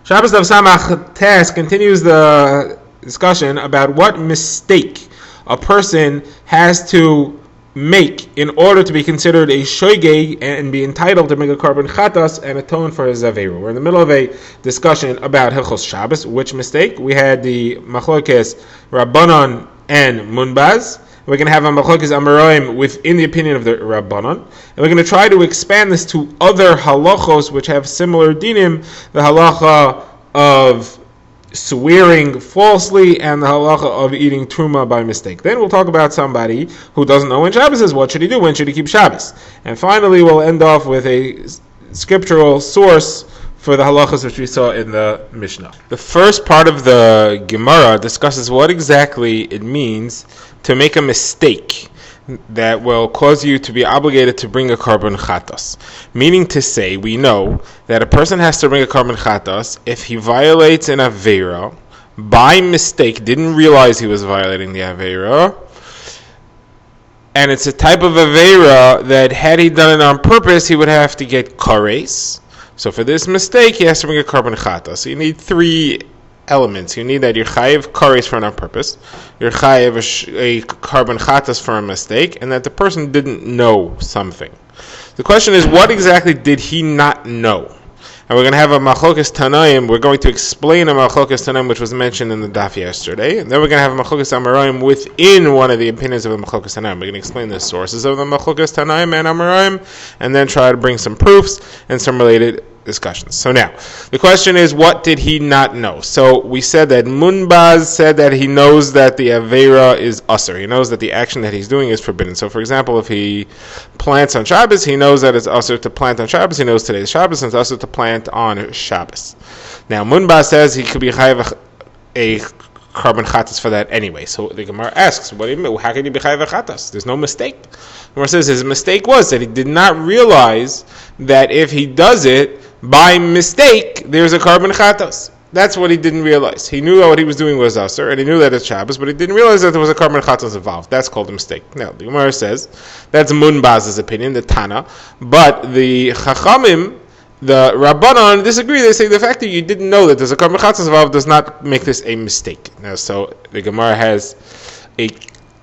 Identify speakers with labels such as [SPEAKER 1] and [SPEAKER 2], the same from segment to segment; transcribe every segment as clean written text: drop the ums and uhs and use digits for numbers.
[SPEAKER 1] Shabbos Daf Samach Tes continues the discussion about what mistake a person has to make in order to be considered a shoygeg and be entitled to make a korban chatas and atone for his averu. We're in the middle of a discussion about Hilchos Shabbos. Which mistake? We had the machlokes Rabbanon and Munbaz. We're going to have a machlokes Amoraim within the opinion of the Rabbanon. And we're going to try to expand this to other halachos which have similar dinim, the halacha of swearing falsely and the halacha of eating truma by mistake. Then we'll talk about somebody who doesn't know when Shabbos is. What should he do? When should he keep Shabbos? And finally we'll end off with a scriptural source for the halachas which we saw in the Mishnah. The first part of the Gemara discusses what exactly it means to make a mistake that will cause you to be obligated to bring a korban chatas. Meaning to say, we know that a person has to bring a korban chatas if he violates an aveira by mistake, didn't realize he was violating the aveira, and it's a type of aveira that had he done it on purpose, he would have to get kares. So for this mistake, he has to bring a korban chatas. So you need three elements. You need that you're chayiv kares for an on purpose, you're chayiv a korban chatas for a mistake, and that the person didn't know something. The question is, what exactly did he not know? And we're going to have a machlokes tanaim. We're going to explain a machlokes tanaim which was mentioned in the daf yesterday, and then we're going to have a machlokes amoraim within one of the opinions of the machlokes tanaim. We're going to explain the sources of the machlokes tanaim and amoraim, and then try to bring some proofs and some related discussions. So now, the question is, what did he not know? So we said that Munbaz said that he knows that the Aveira is usher. He knows that the action that he's doing is forbidden. So for example, if he plants on Shabbos, he knows that it's usher to plant on Shabbos. He knows today's Shabbos, and it's usher to plant on Shabbos. Now Munbaz says he could be chayav a korban chatas for that anyway. So the Gemara asks, what do you mean? How can you be chayav a chatas? There's no mistake. The Gemara says his mistake was that he did not realize that if he does it by mistake, there's a korban chatas. That's what he didn't realize. He knew that what he was doing was asur, and he knew that it's Shabbos, but he didn't realize that there was a korban chatas involved. That's called a mistake. Now, the Gemara says, that's Munbaz's opinion, the Tana, but the Chachamim, the Rabbanon, disagree. They say the fact that you didn't know that there's a korban chatas involved does not make this a mistake. Now, so the Gemara has a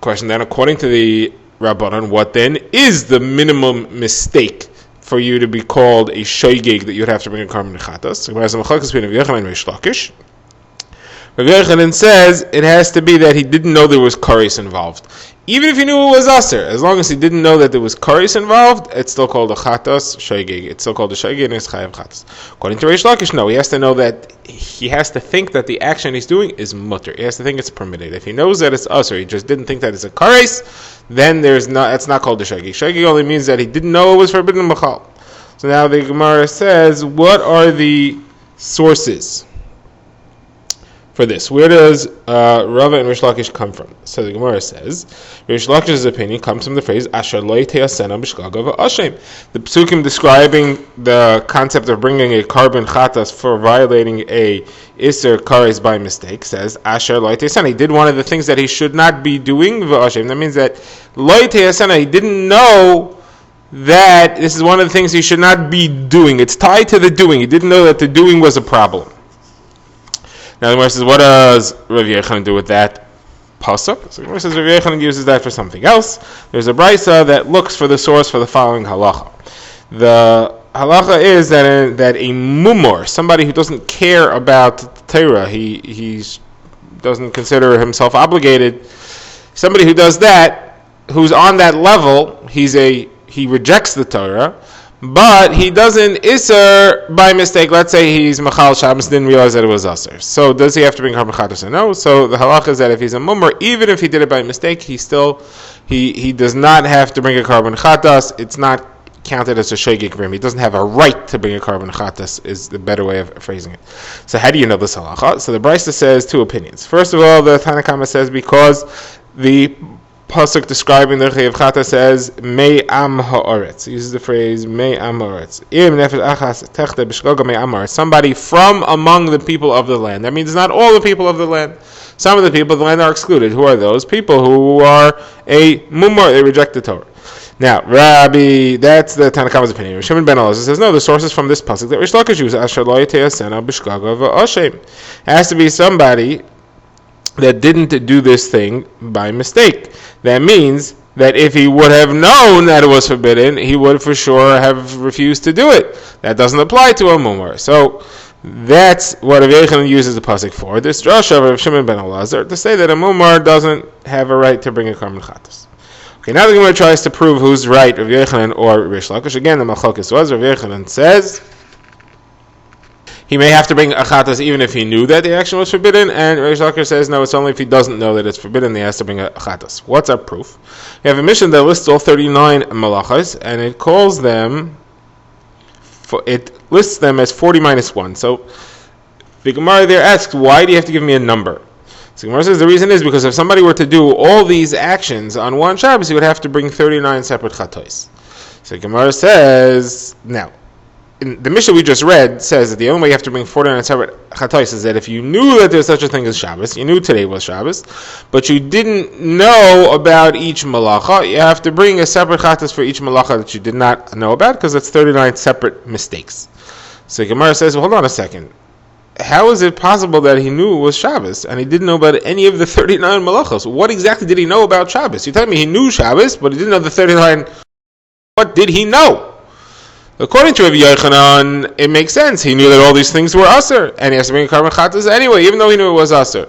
[SPEAKER 1] question then, according to the Rabbanon, what then is the minimum mistake for you to be called a shoygeg that you'd have to bring a korban chatas? Whereas the machlokes between Rav Yochanan and Reish Lakish, Rav Yochanan says it has to be that he didn't know there was kares involved. Even if he knew it was aser, as long as he didn't know that there was kares involved, it's still called a chatas shoygeg. It's still called a shoygeg and it's chayav chatas. According to Reish Lakish, no, he has to know that he has to think that the action he's doing is mutter. He has to think it's permitted. If he knows that it's aser, he just didn't think that it's a kares, then it's not called a shoygeg. Shoygeg only means that he didn't know it was forbidden machal. So now the Gemara says, what are the sources for this? Where does Rava and Reish Lakish come from? So the Gemara says, Reish Lakish's opinion comes from the phrase Asher lo te'asena b'shgaga v'ashem. The psukim describing the concept of bringing a korban chatas for violating a iser kares by mistake says Asher lo te'asena. He did one of the things that he should not be doing v'ashem. That means that lo te'asena, he didn't know that this is one of the things he should not be doing. It's tied to the doing. He didn't know that the doing was a problem. Now the Gemara says, what does Rav Yochanan do with that pasuk? So the Gemara says Rav Yochanan uses that for something else. There's a brisa that looks for the source for the following halacha. The halacha is that a mumor, somebody who doesn't care about Torah, he doesn't consider himself obligated, somebody who does that, who's on that level, he rejects the Torah, but he doesn't isser by mistake. Let's say he's machal Shabbos, didn't realize that it was asr. So does he have to bring korban chatas or no? So the halacha is that if he's a mummer, even if he did it by mistake, he does not have to bring a korban chatas. It's not counted as a shoygeg for him. He doesn't have a right to bring a korban chatas, is the better way of phrasing it. So how do you know this halacha? So the brisa says two opinions. First of all, the Tanna Kama says because the pasuk describing the chayav chatas says mei am haaretz. He uses the phrase mei am haaretz. Im nefesh achas techte b'shgaga mei am haaretz. Somebody from among the people of the land. That means not all the people of the land. Some of the people of the land are excluded. Who are those? People who are a mumar, they reject the Torah. Now, Rabbi, that's the Tanakama's opinion. Shimon ben Elazar says, no, the source is from this pasuk that Rish Lakish used, Asher lo yiteyasena b'shgaga v'ashem. It has to be somebody that didn't do this thing by mistake. That means that if he would have known that it was forbidden, he would for sure have refused to do it. That doesn't apply to a mumar. So that's what Rav Yochanan uses the pasuk for. This drasha of Rav Shimon ben Elazar to say that a mumar doesn't have a right to bring a karban chatas. Okay, now the Gemara tries to prove who's right, Rav Yochanan or Rish Lakish. Again, the machlokes was Rav Yochanan says he may have to bring a chatas even if he knew that the action was forbidden, and Rish Lakish says no, it's only if he doesn't know that it's forbidden, he has to bring a chatas. What's our proof? We have a mission that lists all 39 malachas, and it calls them, it lists them as 40 minus 1. So the Gemara there asks, why do you have to give me a number? So Gemara says the reason is because if somebody were to do all these actions on one Shabbos, he would have to bring 39 separate chatos. So Gemara says, now, in the Mishnah we just read says that the only way you have to bring 49 separate chatos is that if you knew that there's such a thing as Shabbos, you knew today was Shabbos, but you didn't know about each malacha, you have to bring a separate chatos for each malacha that you did not know about, because it's 39 separate mistakes. So Gemara says, well, hold on a second. How is it possible that he knew it was Shabbos and he didn't know about any of the 39 malachos? What exactly did he know about Shabbos? You're telling me he knew Shabbos, but he didn't know the 39. What did he know? According to Rav Yochanan, it makes sense. He knew that all these things were aser, and he has to bring a karban chatas anyway, even though he knew it was aser.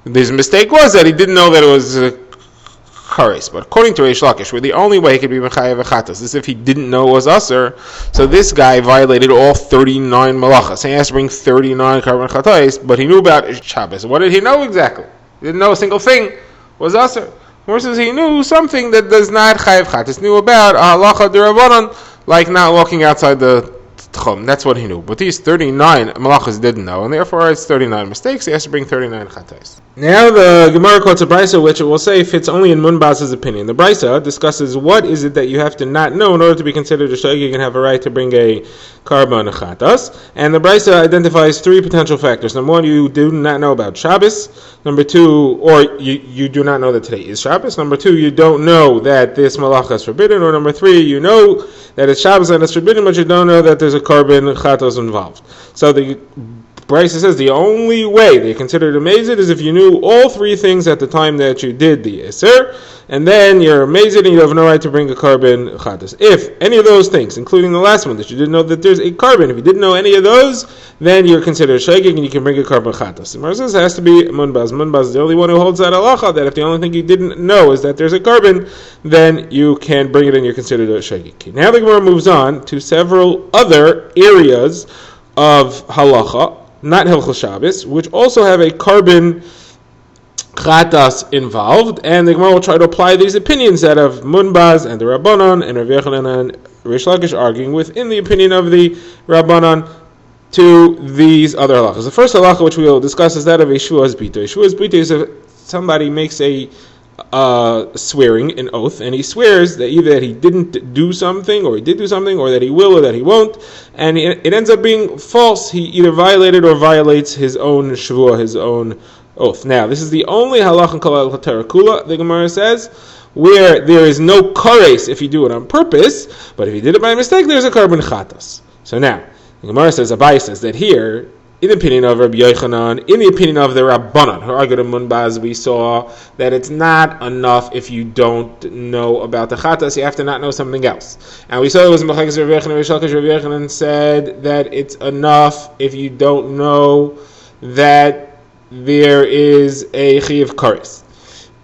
[SPEAKER 1] His mistake was that he didn't know that it was kares. But according to Rish Lakish, where the only way he could be mechayev a chatas is if he didn't know it was aser. So this guy violated all 39 malachas. He has to bring 39 karban chatas, but he knew about Shabbos. What did he know exactly? He didn't know a single thing was aser. Versus he knew something that does not chayev chatas. Knew about a halacha d'Rabbanan, like not walking outside the tchum. That's what he knew. But these 39 malachas didn't know, and therefore it's 39 mistakes. He has to bring 39 chatais. Now the Gemara quotes a brisa, which it will say fits only in Munbaz's opinion. The brisa discusses what is it that you have to not know in order to be considered a shogeg and have a right to bring a karban chatas. And the brisa identifies three potential factors. Number one, you do not know about Shabbos. Number two, or you do not know that today is Shabbos. Number two, you don't know that this malacha is forbidden. Or number three, you know that it's Shabbos and it's forbidden, but you don't know that there's a karban chatas involved. So the Brisa says the only way they consider it amazed is if you knew all three things at the time that you did the Iser, and then you're amazed and you have no right to bring a karban chatas. If any of those things, including the last one, that you didn't know that there's a karban, if you didn't know any of those, then you're considered shogeg and you can bring a karban chatas. The Gemara says it has to be Munbaz. Munbaz is the only one who holds that halacha, that if the only thing you didn't know is that there's a karban, then you can bring it and you're considered a shogeg. Now the Gemara moves on to several other areas of halacha, not Hilchos Shabbos, which also have a karban chatas involved, and the Gemara will try to apply these opinions that of Munbaz and the Rabbanon and Rav Yochanan and Rish Lakish arguing within the opinion of the Rabbanon to these other halachas. The first halacha which we will discuss is that of a Shuas Bita. Shuas Bita is if somebody makes a swearing, an oath, and he swears that either that he didn't do something, or he did do something, or that he will, or that he won't, and it ends up being false. He either violated or violates his own shavua, his own oath. Now, this is the only halach in Kol HaTorah Kula, the Gemara says, where there is no kares if you do it on purpose, but if you did it by mistake, there's a karban chatas. So now, the Gemara says, Abai says that here, in the opinion of Rabbi Yochanan, in the opinion of the Rabbanan, who argued in Munbaz, we saw that it's not enough if you don't know about the chatas, you have to not know something else. And we saw it was Mechakes Rabbi Yochanan, Rabbi Yochanan said that it's enough if you don't know that there is a chiyuv kares.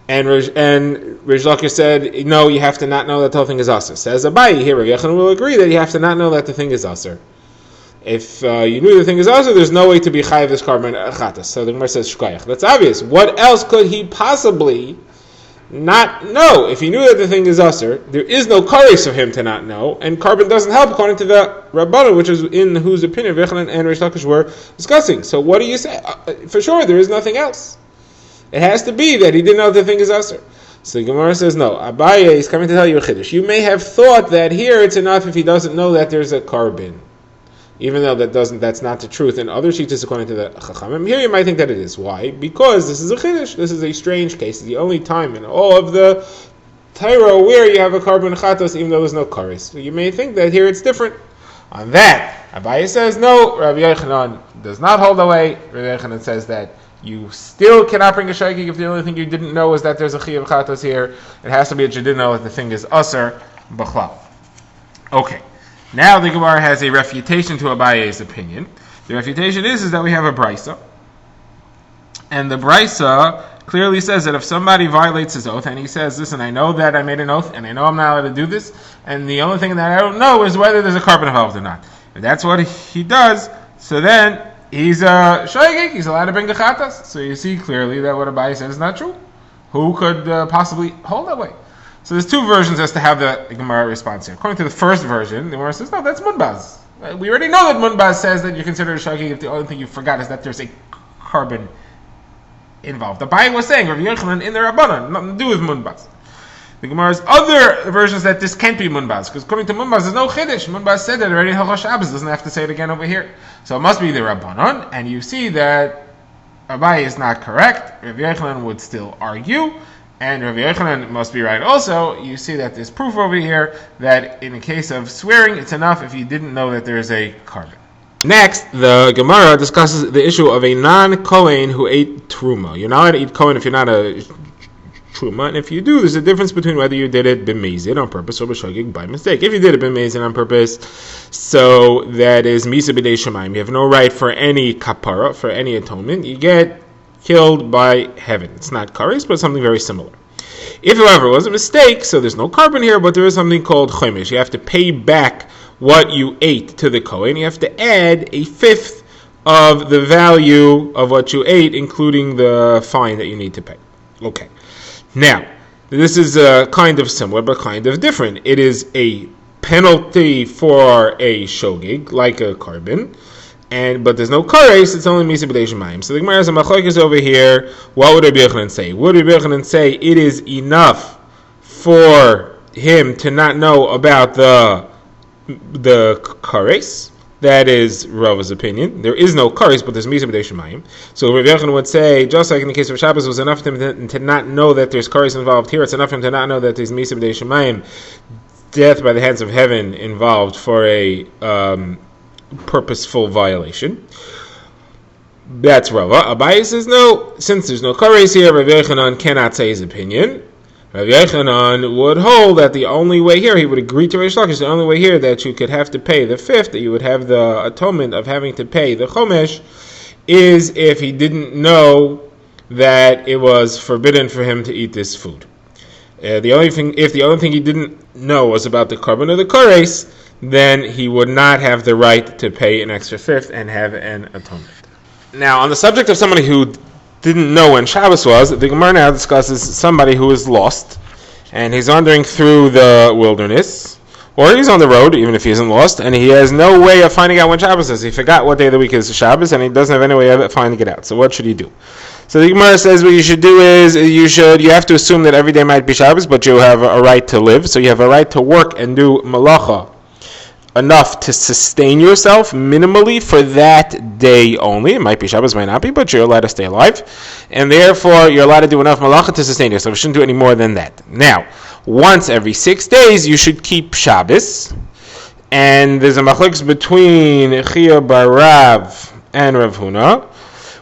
[SPEAKER 1] And Rish Lakish said, no, you have to not know that the whole thing is aser. Says Abai, here Rabbi Yochanan will agree that you have to not know that the thing is aser. If you knew the thing is aser, there's no way to be chayiv this karban chatas. So the Gemara says shkoyach. That's obvious. What else could he possibly not know? If he knew that the thing is aser, there is no kares for him to not know, and karban doesn't help according to the Rabbanan, which is in whose opinion Yochanan and Rish Lakish were discussing. So what do you say? For sure, there is nothing else. It has to be that he didn't know the thing is aser. So the Gemara says no. Abaye is coming to tell you a chiddush. You may have thought that here it's enough if he doesn't know that there's a karban, even though that's not the truth. In other shittas, according to the Chachamim, here you might think that it is. Why? Because this is a chiddush. This is a strange case. It's the only time in all of the Tyro where you have a carbon chatos even though there's no kares. So you may think that here it's different. On that, Abaye says no. Rabbi Yochanan does not hold away. Rabbi Yochanan says that you still cannot bring a shaykik if the only thing you didn't know is that there's a chiyuv chatos here. It has to be that you didn't know that the thing is aser b'chlal. Okay. Now the Gemara has a refutation to Abaye's opinion. The refutation is that we have a brisa, and the brisa clearly says that if somebody violates his oath and he says, listen, I know that I made an oath and I know I'm not allowed to do this, and the only thing that I don't know is whether there's a carbon involved or not. If that's what he does, so then he's a shoygig, he's allowed to bring the chatas. So you see clearly that what Abaye says is not true. Who could possibly hold that way? So there's two versions as to how the Gemara responds here. According to the first version, the Gemara says, no, that's munbaz. We already know that munbaz says that you're considered a shoygig if the only thing you forgot is that there's a carbon involved. The Abaye was saying, Rav Yochanan in the Rabbanan, nothing to do with munbaz. The Gemara's other versions that this can't be munbaz, because according to munbaz, there's no chiddush. Munbaz said that already in Hilchos Shabbos, doesn't have to say it again over here. So it must be the Rabbanan, and you see that Abaye is not correct. Rav Yochanan would still argue, and Rav Yochanan must be right also. You see that there's proof over here that in the case of swearing, it's enough if you didn't know that there's a carbon. Next, the Gemara discusses the issue of a non-Kohen who ate truma. You're not allowed to eat Kohen if you're not a truma, and if you do, there's a difference between whether you did it b'mezid on purpose or b'shogig by mistake. If you did it b'mezid on purpose, so that is misa b'dei shemayim. You have no right for any kapara, for any atonement. You get killed by heaven. It's not kares, but something very similar. If, however, it was a mistake, so there's no carbon here, but there is something called chomesh. You have to pay back what you ate to the Kohen. You have to add a fifth of the value of what you ate, including the fine that you need to pay. Okay. Now, this is kind of similar, but kind of different. It is a penalty for a shogig, like a carbon, but there's no kares, it's only misa b'dei shemayim. So the Gemara has a machlokes over here. What would Rabbi Yochanan say? Would Rabbi Yochanan say it is enough for him to not know about the kares? That is Rava's opinion. There is no kares, but there's misa b'dei shemayim. So Rabbi Yochanan would say, just like in the case of Shabbos, it was enough for him to not know that there's kares involved. Here, it's enough for him to not know that there's misa b'dei shemayim, death by the hands of heaven involved for a purposeful violation. That's Rava. Abaye says no, since there's no kares here, Rabbi Yochanan cannot say his opinion. Rabbi Yochanan would hold that the only way here, he would agree to Reish Lakish, the only way here that you could have to pay the fifth, that you would have the atonement of having to pay the chomesh, is if he didn't know that it was forbidden for him to eat this food. If the only thing he didn't know was about the carbon or the kares, then he would not have the right to pay an extra fifth and have an atonement. Now, on the subject of somebody who didn't know when Shabbos was, the Gemara now discusses somebody who is lost, and he's wandering through the wilderness, or he's on the road, even if he isn't lost, and he has no way of finding out when Shabbos is. He forgot what day of the week is Shabbos, and he doesn't have any way of finding it out. So what should he do? So the Gemara says what you should do is, you have to assume that every day might be Shabbos, but you have a right to live, so you have a right to work and do malacha enough to sustain yourself minimally for that day only. It might be Shabbos, might not be, but you're allowed to stay alive. And therefore, you're allowed to do enough malacha to sustain yourself. You shouldn't do any more than that. Now, once every 6 days, you should keep Shabbos. And there's a machlokes between Chia bar Rav and Rav Huna,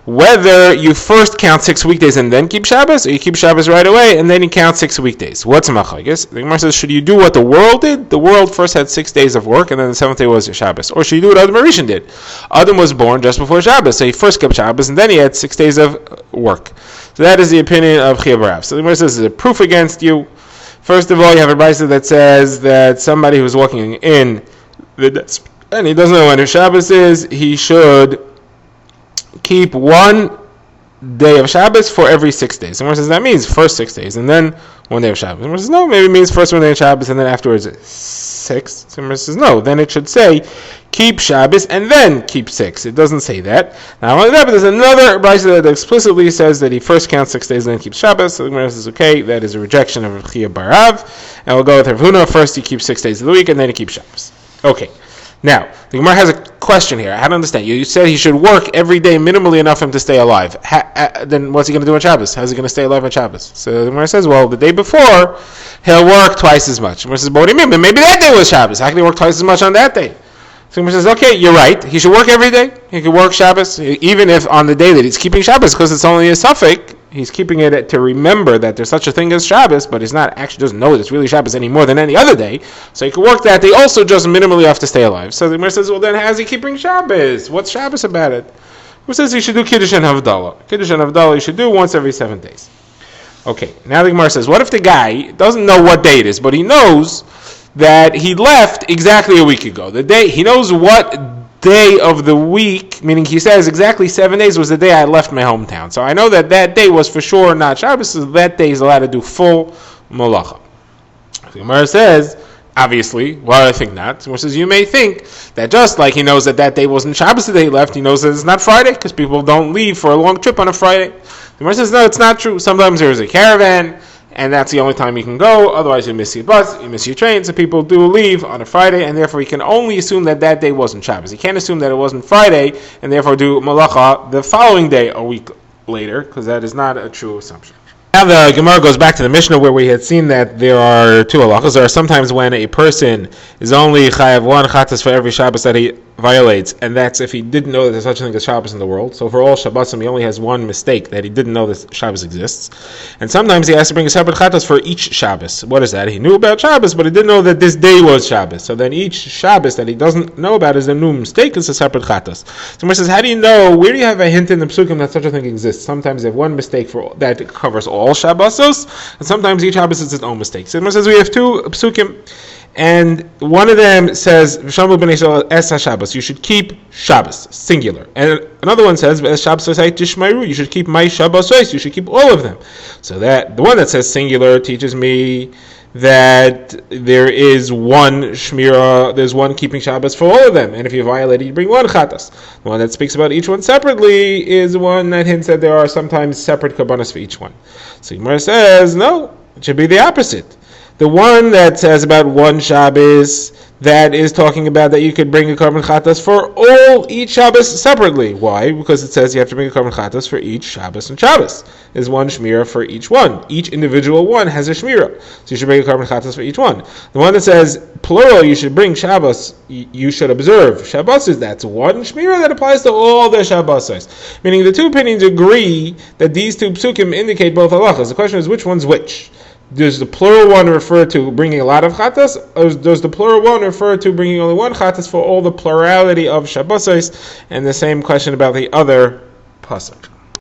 [SPEAKER 1] whether you first count 6 weekdays and then keep Shabbos, or you keep Shabbos right away and then you count 6 weekdays. What's a machlokes? The Gemara says, should you do what the world did? The world first had 6 days of work and then the 7th day was Shabbos. Or should you do what Adam Rishon did? Adam was born just before Shabbos, so he first kept Shabbos and then he had 6 days of work. So that is the opinion of Chia bar Rav. So the Gemara says, there's a proof against you. First of all, you have a brisa that says that somebody who's walking in the desert and he doesn't know when his Shabbos is, he should keep 1 day of Shabbos for every 6 days. Someone says that means first 6 days and then 1 day of Shabbos. Someone says no, maybe it means first 1 day of Shabbos and then afterwards 6. Someone says no, then it should say keep Shabbos and then keep 6. It doesn't say that. Not only that, but there's another brisa that explicitly says that he first counts 6 days and then keeps Shabbos. So the Gemara says okay, that is a rejection of Chia bar Rav, and we'll go with Rav Huna. First he keeps 6 days of the week and then he keeps Shabbos. Okay. Now, the Gemara has a question here. I don't understand. You said he should work every day minimally enough for him to stay alive. Then what's he going to do on Shabbos? How's he going to stay alive on Shabbos? So the Gemara says, well, the day before, he'll work twice as much. The Gemara says, but what do you mean? But maybe that day was Shabbos. How can he work twice as much on that day? So the Gemara says, okay, you're right. He should work every day. He can work Shabbos, even if on the day that he's keeping Shabbos, because it's only a suffix. He's keeping it to remember that there's such a thing as Shabbos, but he's not actually doesn't know that it's really Shabbos any more than any other day. So he can work that day also just minimally off to stay alive. So the Gemara says, well then how's he keeping Shabbos? What's Shabbos about it? Who says he should do Kiddush and Havdalah? Kiddush and Havdalah he should do once every 7 days. Okay, now the Gemara says, what if the guy doesn't know what day it is, but he knows that he left exactly a week ago? The day, he knows what day of the week, meaning he says exactly 7 days was the day I left my hometown. So I know that that day was for sure not Shabbos, so that day is allowed to do full malacha. The Gemara says, obviously, well, I think not. The Gemara says, you may think that just like he knows that that day wasn't Shabbos the day he left, he knows that it's not Friday, because people don't leave for a long trip on a Friday. The Gemara says, no, it's not true. Sometimes there is a caravan, and that's the only time you can go. Otherwise, you miss your bus, you miss your train. So people do leave on a Friday, and therefore you can only assume that that day wasn't Shabbos. You can't assume that it wasn't Friday, and therefore do malacha the following day, a week later, because that is not a true assumption. Now the Gemara goes back to the Mishnah where we had seen that there are two halachas. There are sometimes when a person is only chayav one chatas for every Shabbos that he violates, and that's if he didn't know that there's such a thing as Shabbos in the world. So for all Shabbosim, he only has one mistake, that he didn't know that Shabbos exists. And sometimes he has to bring a separate chatas for each Shabbos. What is that? He knew about Shabbos, but he didn't know that this day was Shabbos. So then each Shabbos that he doesn't know about is a new mistake, it's a separate chatas. So Gemara says, how do you know, where do you have a hint in the Psukim that such a thing exists? Sometimes they have one mistake for that covers all Shabbosos, and sometimes each Shabbos is its own mistake. So Gemara says, we have two Psukim, and one of them says, "V'shamru b'nei Yisrael es haShabbos." You should keep Shabbos, singular. And another one says, "V'es Shabbos tishmeiru." You should keep my Shabbosos. You should keep all of them. So that the one that says singular teaches me that there is one shmira, there's one keeping Shabbos for all of them, and if you violate it, you bring one chatas. The one that speaks about each one separately is one that hints that there are sometimes separate kabbanas for each one. So Gemara says, no, it should be the opposite. The one that says about one Shabbos, that is talking about that you could bring a korban chatas for each Shabbos separately. Why? Because it says you have to bring a korban chatas for each Shabbos and Shabbos. There's one shmira for each one. Each individual one has a shmira. So you should bring a korban chatas for each one. The one that says plural, you should bring Shabbos, you should observe Shabbos, that's one shmira that applies to all the Shabbos. Meaning the two opinions agree that these two psukim indicate both halachas. The question is which one's which? Does the plural one refer to bringing a lot of chatas, or does the plural one refer to bringing only one chatas for all the plurality of Shabbos? And the same question about the other pasuk.